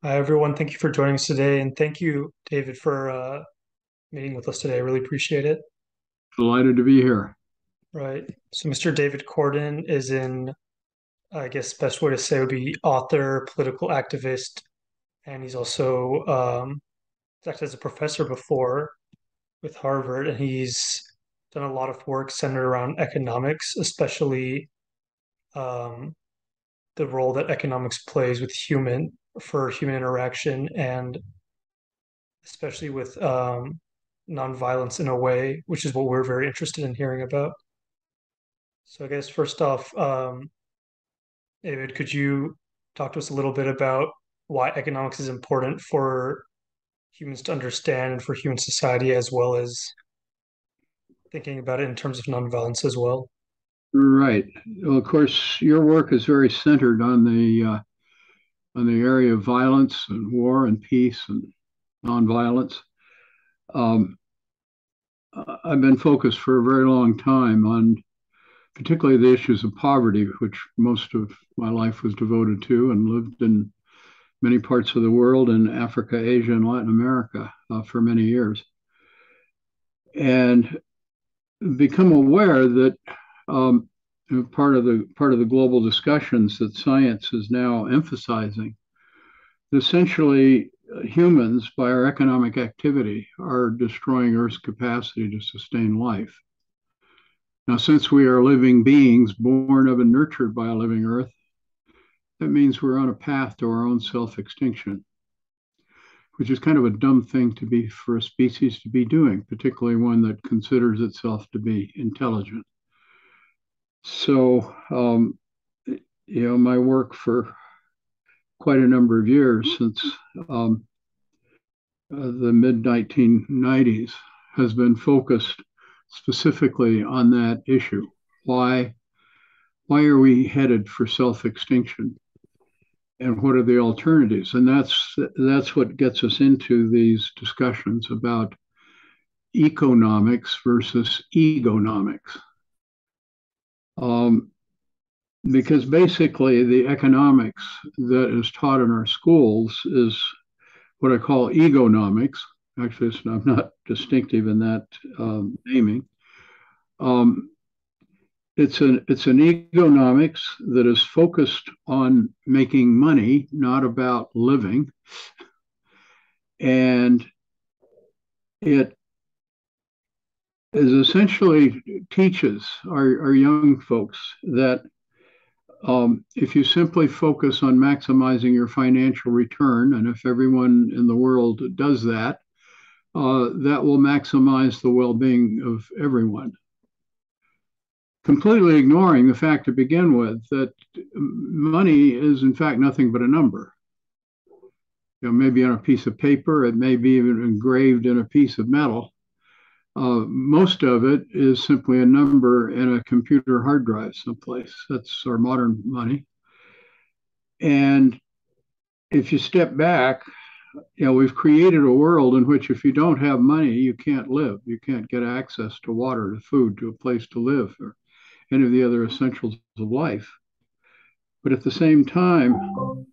Hi, everyone. Thank you for joining us today. And thank you, David, for meeting with us today. I really appreciate it. Delighted to be here. Right. So, Mr. David Korten is I guess, best way to say would be author, political activist, and he's also he's acted as a professor before with Harvard, and he's done a lot of work centered around economics, especially um, the role that economics plays with human interaction and especially with nonviolence in a way, which is what we're very interested in hearing about. So I guess first off, David, could you talk to us a little bit about why economics is important for humans to understand and for human society, as well as thinking about it in terms of nonviolence as well? Right. Well, of course, your work is very centered on the area of violence and war and peace and nonviolence. Um, I've been focused for a very long time on particularly the issues of poverty, which most of my life was devoted to, and lived in many parts of the world in Africa, Asia, and Latin America for many years, and become aware that um, part of the global discussions that science is now emphasizing. Essentially, humans, by our economic activity, are destroying Earth's capacity to sustain life. Now, since we are living beings born of and nurtured by a living Earth, that means we're on a path to our own self-extinction, which is kind of a dumb thing to be for a species to be doing, particularly one that considers itself to be intelligent. So, my work for quite a number of years since um, the mid 1990s has been focused specifically on that issue. Why why are we headed for self extinction, and what are the alternatives? And that's what gets us into these discussions about economics versus egonomics. Um, because basically the economics that is taught in our schools is what I call egonomics. Actually, I'm not distinctive in that naming. Um, it's an egonomics that is focused on making money, not about living, and it is essentially teaches our young folks that if you simply focus on maximizing your financial return, and if everyone in the world does that, that will maximize the well-being of everyone, completely ignoring the fact to begin with that money is in fact nothing but a number. Maybe on a piece of paper, it may be even engraved in a piece of metal. Most of it is simply a number in a computer hard drive someplace. That's our modern money. And if you step back, we've created a world in which if you don't have money, you can't live. You can't get access to water, to food, to a place to live, or any of the other essentials of life. But at the same time,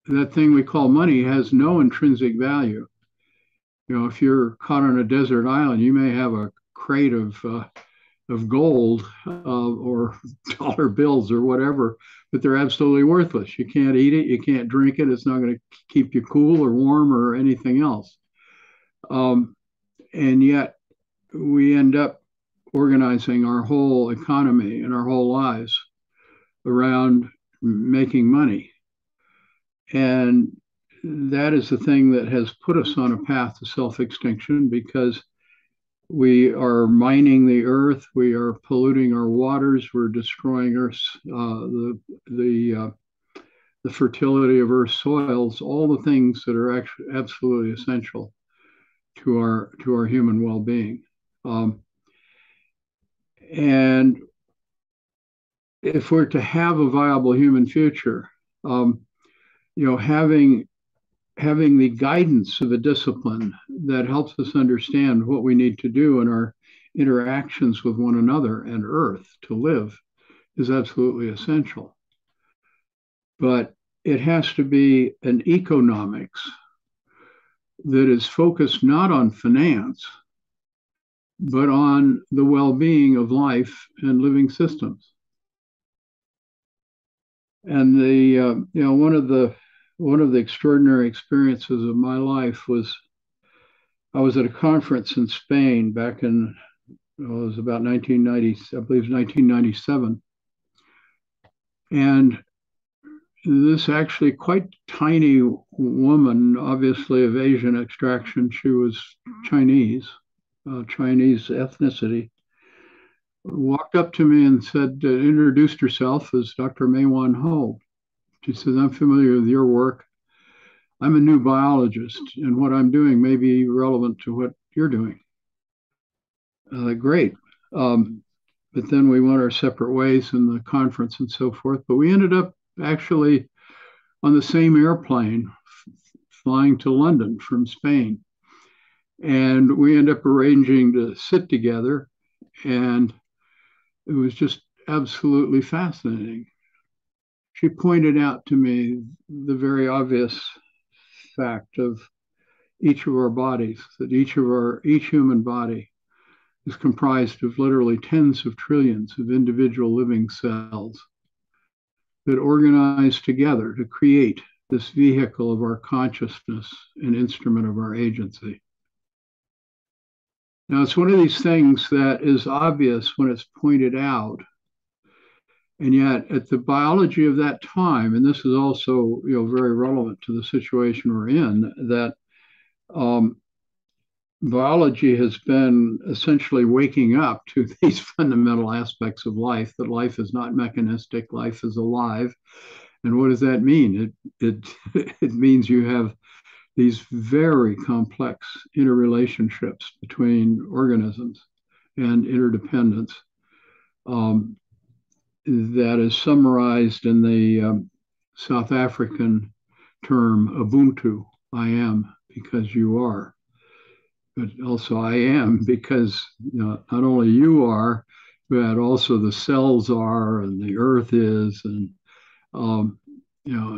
that thing we call money has no intrinsic value. If you're caught on a desert island, you may have a crate of gold or dollar bills or whatever, but they're absolutely worthless. You can't eat it, you can't drink it. It's not going to keep you cool or warm or anything else. Um, and yet, we end up organizing our whole economy and our whole lives around making money. And that is the thing that has put us on a path to self extinction because we are mining the earth, we are polluting our waters, we're destroying Earth's the fertility of Earth's soils, all the things that are actually absolutely essential to our human well being. Um, and if we're to have a viable human future, um, having the guidance of a discipline that helps us understand what we need to do in our interactions with one another and Earth to live is absolutely essential. But it has to be an economics that is focused not on finance, but on the well-being of life and living systems. And one of the extraordinary experiences of my life was I was at a conference in Spain back in it was about 1990, I believe it was 1997, and this actually quite tiny woman, obviously of Asian extraction, she was Chinese, Chinese ethnicity, walked up to me and said, introduced herself as Dr. Maywan Ho. She says, I'm familiar with your work. I'm a new biologist, and what I'm doing may be relevant to what you're doing. Great. But then we went our separate ways in the conference and so forth. But we ended up actually on the same airplane flying to London from Spain. And we ended up arranging to sit together, and it was just absolutely fascinating. She pointed out to me the very obvious fact of each of our bodies, that each human body is comprised of literally tens of trillions of individual living cells that organize together to create this vehicle of our consciousness and instrument of our agency. Now, it's one of these things that is obvious when it's pointed out, and yet at the biology of that time, and this is also very relevant to the situation we're in, that biology has been essentially waking up to these fundamental aspects of life, that life is not mechanistic, life is alive. And what does that mean? It means you have these very complex interrelationships between organisms and interdependence that is summarized in the South African term Ubuntu, I am because you are. But also I am because not only you are, but also the cells are and the earth is. And,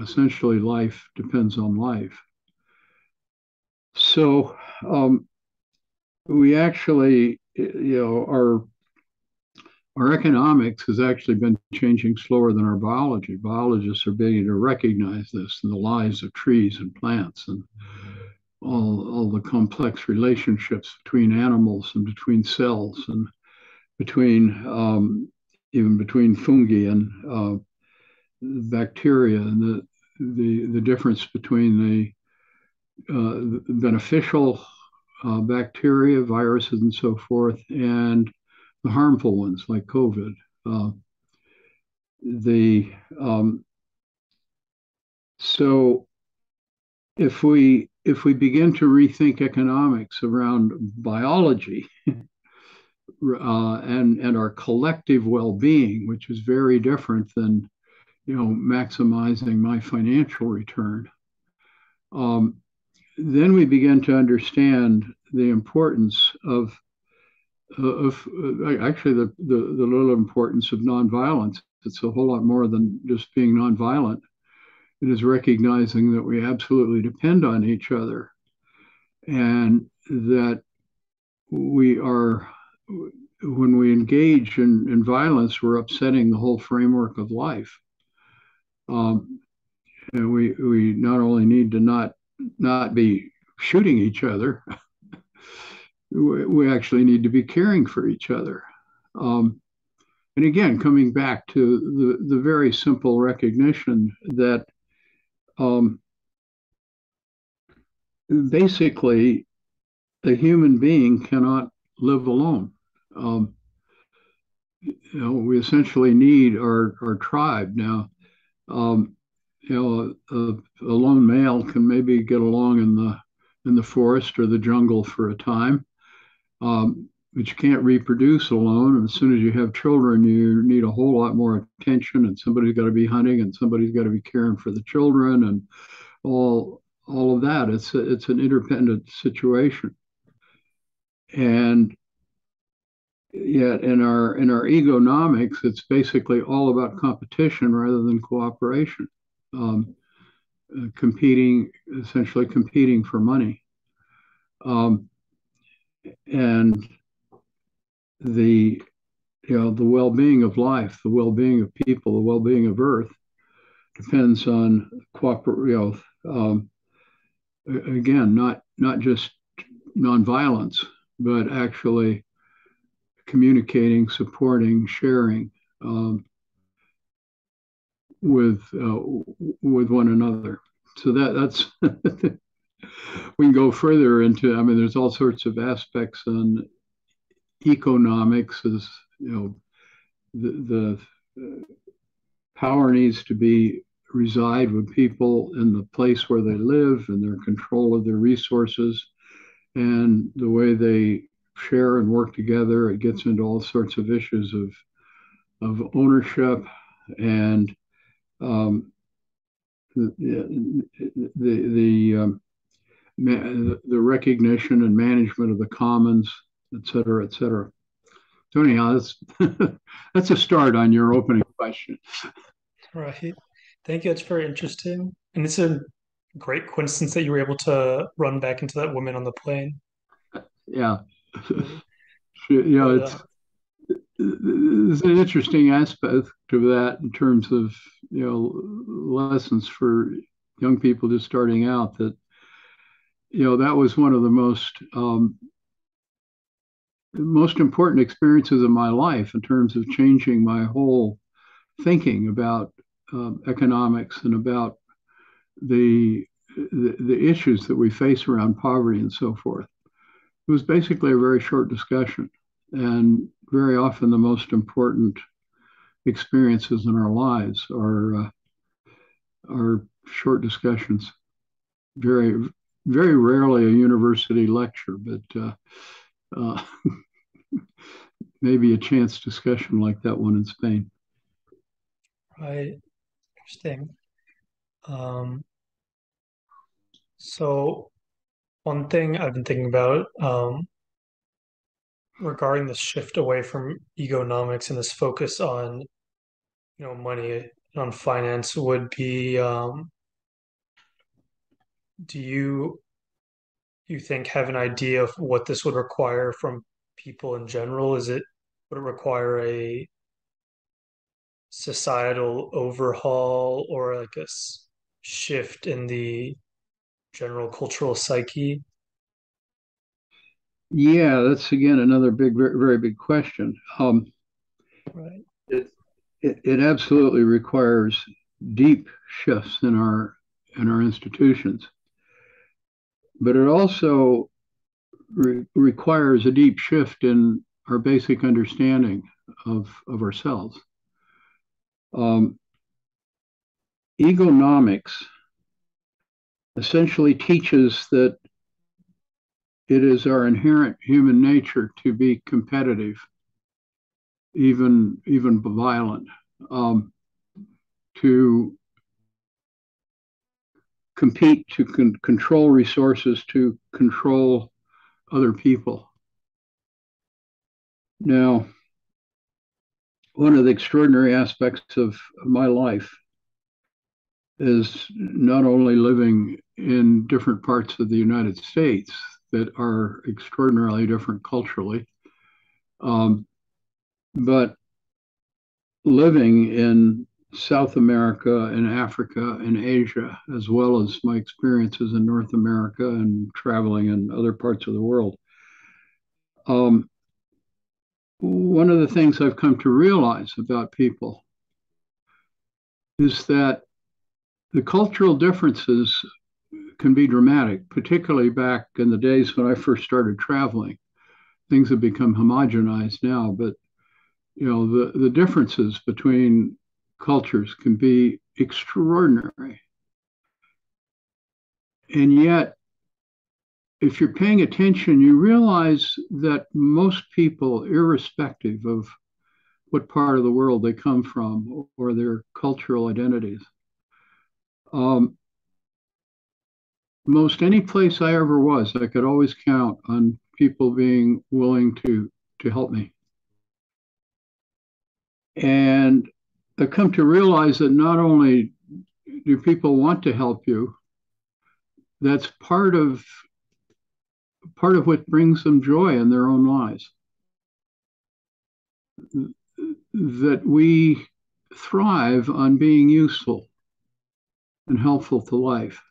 essentially life depends on life. So we actually, our economics has actually been changing slower than our biology. Biologists are beginning to recognize this in the lives of trees and plants and all the complex relationships between animals and between cells and between even between fungi and bacteria, and the difference between the beneficial bacteria, viruses, and so forth, and the harmful ones like COVID. So if we begin to rethink economics around biology and our collective well-being, which is very different than maximizing my financial return, then we begin to understand the importance of actually the little importance of nonviolence. It's a whole lot more than just being nonviolent. It is recognizing that we absolutely depend on each other, and that we are, when we engage in violence, we're upsetting the whole framework of life. And we not only need to not be shooting each other, we actually need to be caring for each other. And again, coming back to the very simple recognition that basically a human being cannot live alone. We essentially need our tribe. Now, a lone male can maybe get along in the forest or the jungle for a time, but you can't reproduce alone. And as soon as you have children, you need a whole lot more attention, and somebody's got to be hunting, and somebody's got to be caring for the children, and all of that. It's an interdependent situation, and yet in our egonomics, it's basically all about competition rather than cooperation. essentially competing for money. Um, and the the well-being of life, the well-being of people, the well-being of Earth depends on again, not just nonviolence, but actually communicating, supporting, sharing with one another. So that's we can go further into. I mean, there's all sorts of aspects on economics. As the power needs to be reside with people in the place where they live and their control of their resources and the way they share and work together. It gets into all sorts of issues of ownership and the the recognition and management of the commons, et cetera, et cetera. So anyhow, that's a start on your opening question. Right. Thank you. That's very interesting. And it's a great coincidence that you were able to run back into that woman on the plane. Yeah, Really. But it's there's an interesting aspect of that in terms of lessons for young people just starting out. That that was one of the most important experiences of my life in terms of changing my whole thinking about economics and about the, the issues that we face around poverty and so forth. It was basically a very short discussion, and very often the most important experiences in our lives are short discussions. Very very rarely a university lecture, but uh, maybe a chance discussion like that one in Spain. right. Interesting. Um, so one thing I've been thinking about regarding the shift away from egonomics and this focus on, money, on finance would be, do you think have an idea of what this would require from people in general? Would it require a societal overhaul or like shift in the general cultural psyche? Yeah, that's again another big, very, very big question. Right. It, it absolutely requires deep shifts in our institutions, but it also requires a deep shift in our basic understanding of ourselves. Um, Egonomics essentially teaches that it is our inherent human nature to be competitive, even violent, to compete, to control resources, to control other people. Now, one of the extraordinary aspects of my life is not only living in different parts of the United States that are extraordinarily different culturally, um, but living in South America and Africa and Asia, as well as my experiences in North America and traveling in other parts of the world. Um, One of the things I've come to realize about people is that the cultural differences can be dramatic, particularly back in the days when I first started traveling. Things have become homogenized now, but the differences between cultures can be extraordinary. And yet, if you're paying attention, you realize that most people, irrespective of what part of the world they come from or their cultural identities, um, most any place I ever was, I could always count on people being willing to help me. And I've come to realize that not only do people want to help you? That's part of what brings them joy in their own lives. That we thrive on being useful and helpful to life.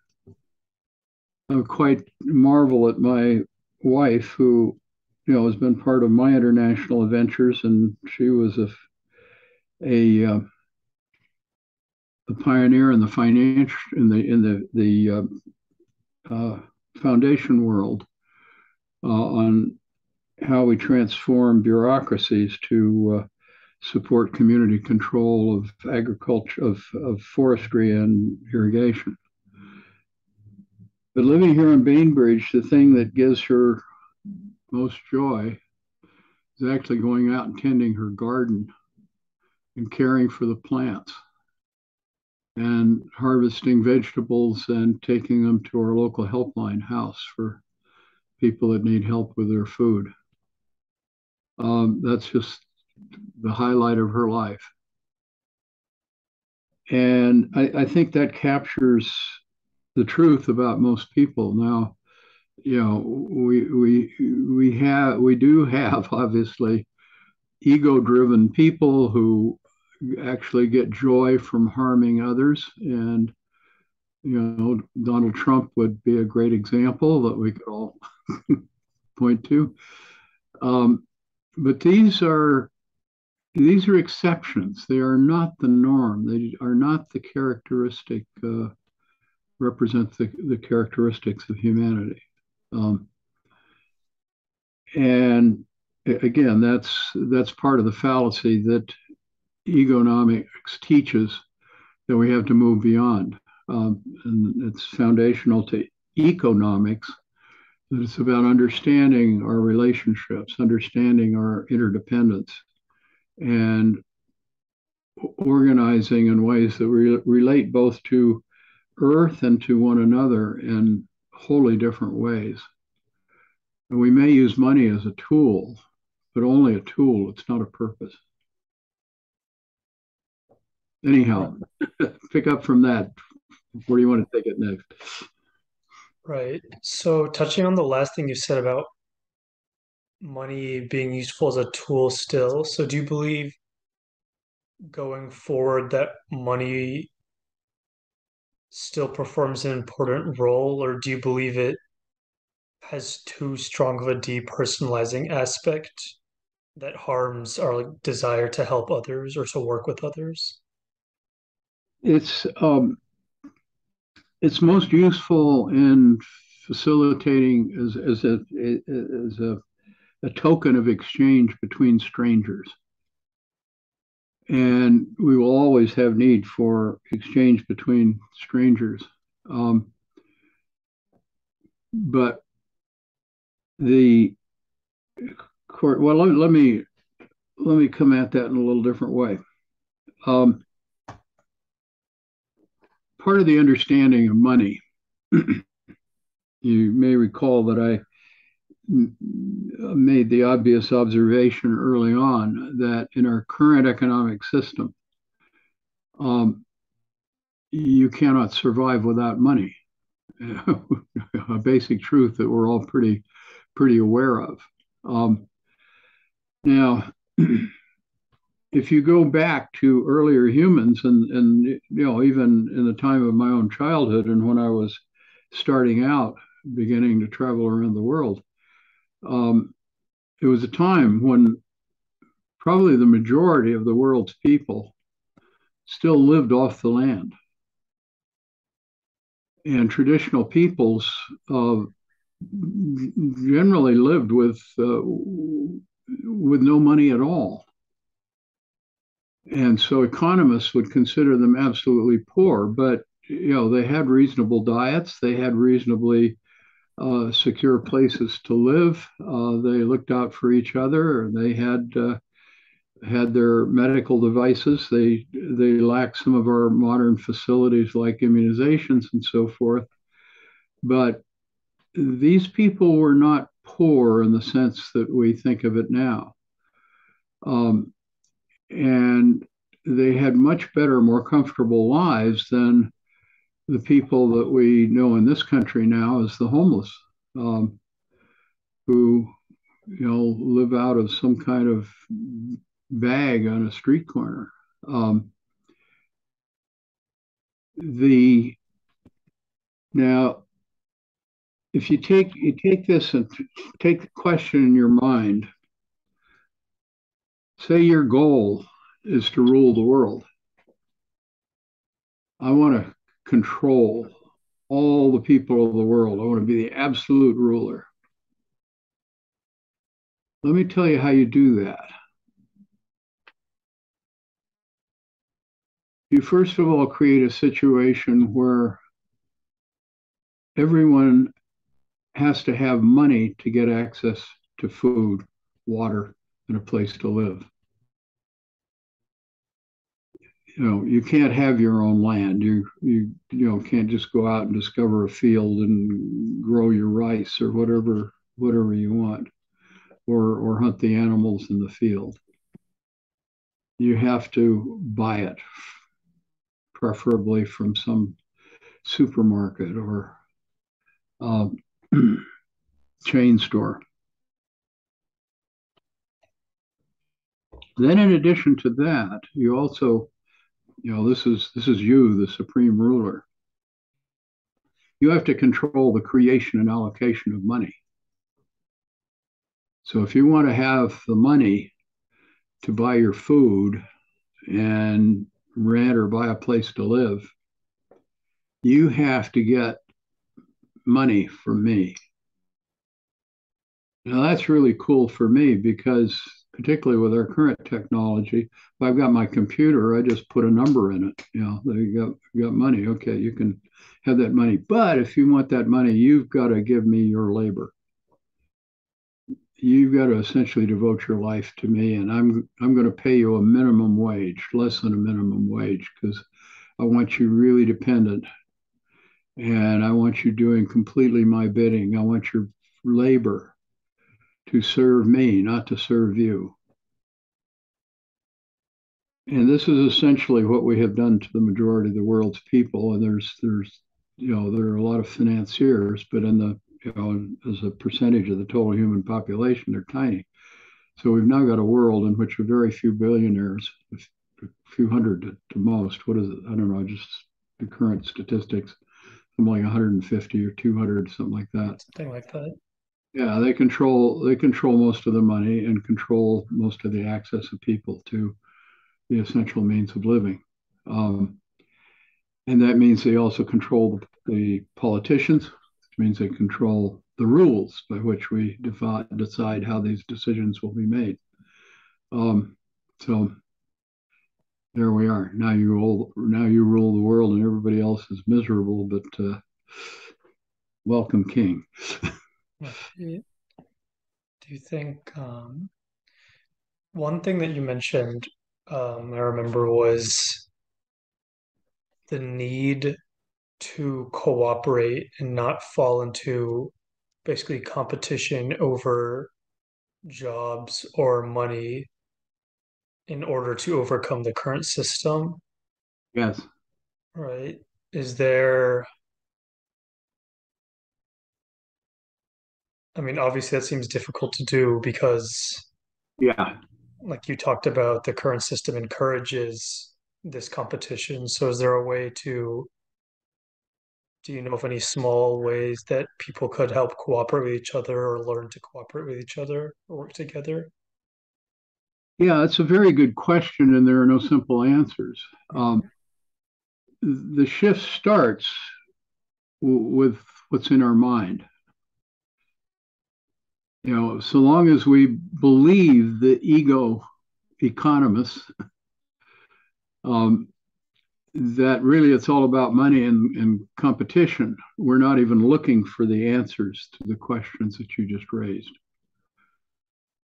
I quite marvel at my wife, who, has been part of my international adventures, and she was a pioneer in the financial foundation world on how we transform bureaucracies to support community control of agriculture, of forestry and irrigation. But living here in Bainbridge, the thing that gives her most joy is actually going out and tending her garden and caring for the plants and harvesting vegetables and taking them to our local helpline house for people that need help with their food. That's just the highlight of her life. And I think that captures the truth about most people. Now, we do have obviously ego-driven people who actually get joy from harming others, and Donald Trump would be a great example that we could all point to. But these are exceptions. They are not the norm. They are not the characteristic, represent the characteristics of humanity. And again, that's part of the fallacy that Egonomics teaches, that we have to move beyond. And it's foundational to economics, that it's about understanding our relationships, understanding our interdependence, and organizing in ways that relate both to Earth and to one another in wholly different ways. And we may use money as a tool, but only a tool. It's not a purpose. Anyhow, pick up from that. Where do you want to take it next? Right. So touching on the last thing you said about money being useful as a tool still, so do you believe going forward that money still performs an important role, or do you believe it has too strong of a depersonalizing aspect that harms our desire to help others or to work with others? It's most useful in facilitating as a token of exchange between strangers. And we will always have need for exchange between strangers. But the court, well, let me come at that in a little different way. Part of the understanding of money, you may recall that I made the obvious observation early on that in our current economic system, you cannot survive without money. A basic truth that we're all pretty aware of. Now, if you go back to earlier humans, and even in the time of my own childhood and when I was starting out, beginning to travel around the world, it was a time when probably the majority of the world's people still lived off the land. And traditional peoples generally lived with no money at all. And so economists would consider them absolutely poor, but they had reasonable diets, they had reasonably secure places to live. They looked out for each other. They had their medical devices. They lacked some of our modern facilities like immunizations and so forth. But these people were not poor in the sense that we think of it now. And they had much better, more comfortable lives than the people that we know in this country now as the homeless, who live out of some kind of bag on a street corner. The Now, if you take this and take the question in your mind, say your goal is to rule the world. I want to control all the people of the world. I want to be the absolute ruler. Let me tell you how you do that. You first of all create a situation where everyone has to have money to get access to food, water, and a place to live. You can't have your own land. You can't just go out and discover a field and grow your rice or whatever you want, or hunt the animals in the field. You have to buy it, preferably from some supermarket or chain store. Then, in addition to that, you also, this is you, the supreme ruler. You have to control the creation and allocation of money. So if you want to have the money to buy your food and rent or buy a place to live, you have to get money from me. Now that's really cool for me because, particularly with our current technology, if I've got my computer, I just put a number in it. You got money. Okay, you can have that money. But if you want that money, you've got to give me your labor. You've got to essentially devote your life to me, and I'm going to pay you a minimum wage, less than a minimum wage, because I want you really dependent, and I want you doing completely my bidding. I want your labor to serve me, not to serve you. And this is essentially what we have done to the majority of the world's people. And there are a lot of financiers, but as a percentage of the total human population, they're tiny. So we've now got a world in which a very few billionaires, a few hundred to most. What is it? I don't know, just the current statistics, something like 150 or 200, something like that. Something like that. Yeah, they control most of the money and control most of the access of people to the essential means of living. And that means they also control the politicians, which means they control the rules by which we decide how these decisions will be made. So there we are. Now you rule the world, and everybody else is miserable. But welcome, King. Do you think one thing that you mentioned, I remember, was the need to cooperate and not fall into basically competition over jobs or money in order to overcome the current system, Yes. right? Is there, I mean, obviously that seems difficult to do because, Yeah. like you talked about, the current system encourages this competition. So is there a way to, do you know of any small ways that people could help cooperate with each other or learn to cooperate with each other or work together? Yeah, that's a very good question, and there are no simple answers. Mhm. The shift starts with what's in our mind. So long as we believe the ego economists, that really it's all about money and competition, we're not even looking for the answers to the questions that you just raised.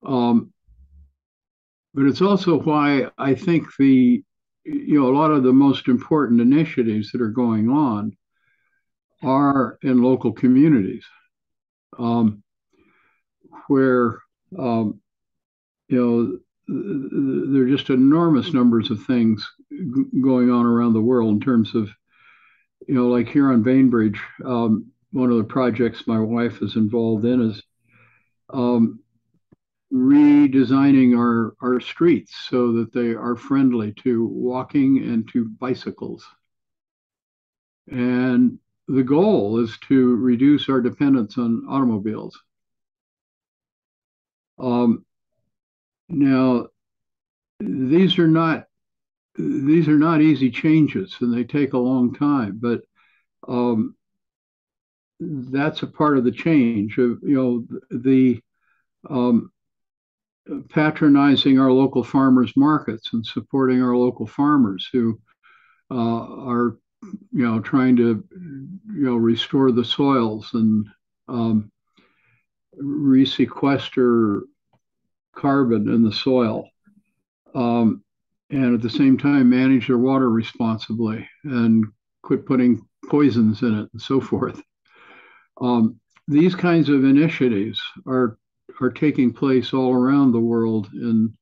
But it's also why I think a lot of the most important initiatives that are going on are in local communities, where there are just enormous numbers of things going on around the world in terms of like here on Bainbridge, one of the projects my wife is involved in is um, redesigning our streets so that they are friendly to walking and to bicycles. And the goal is to reduce our dependence on automobiles. Um, Now, these are not these are not easy changes, and they take a long time. But um, that's a part of the change. The um, patronizing our local farmers markets and supporting our local farmers who are trying to restore the soils and um, resequester carbon in the soil, um, and at the same time manage their water responsibly and quit putting poisons in it and so forth. These kinds of initiatives are taking place all around the world in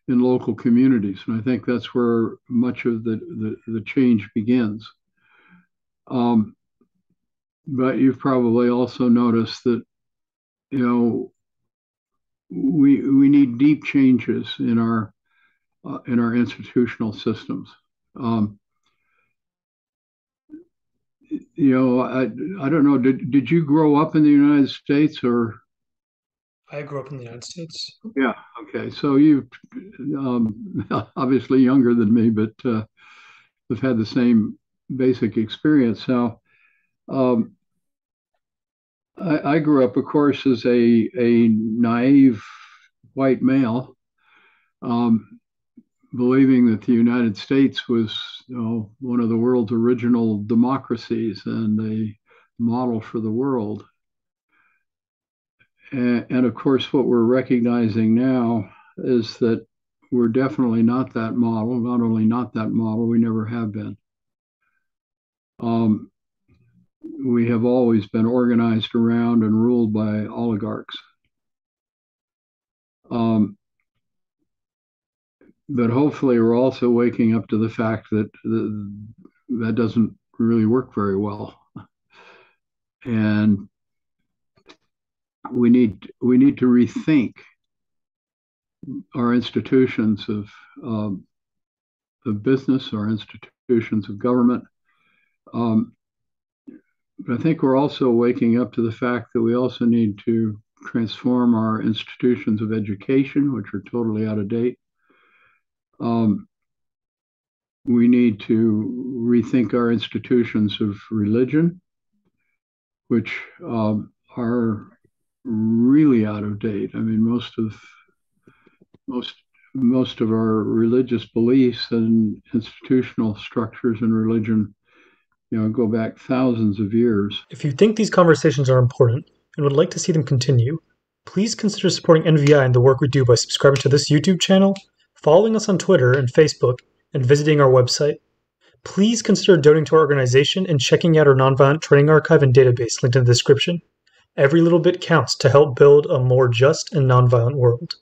local communities, and I think that's where much of the change begins. But you've probably also noticed that we need deep changes in our institutional systems. Um, I don't know. Did you grow up in the United States or? I grew up in the United States. Yeah. Okay. So you obviously younger than me, but have had the same basic experience. Now, um, I grew up, of course, as a naive white male, um, believing that the United States was one of the world's original democracies and a model for the world. And of course, what we're recognizing now is that we're definitely not that model. Not only not that model, we never have been. Um, we have always been organized around and ruled by oligarchs. Um, but hopefully, we're also waking up to the fact that that doesn't really work very well, and we need to rethink our institutions of business, our institutions of government. Um, but I think we're also waking up to the fact that we also need to transform our institutions of education, which are totally out of date. Um, we need to rethink our institutions of religion, which are really out of date. I mean, most most of our religious beliefs and institutional structures in religion, go back thousands of years. If you think these conversations are important and would like to see them continue, please consider supporting NVI and the work we do by subscribing to this YouTube channel, following us on Twitter and Facebook, and visiting our website. Please consider donating to our organization and checking out our nonviolent training archive and database linked in the description. Every little bit counts to help build a more just and nonviolent world.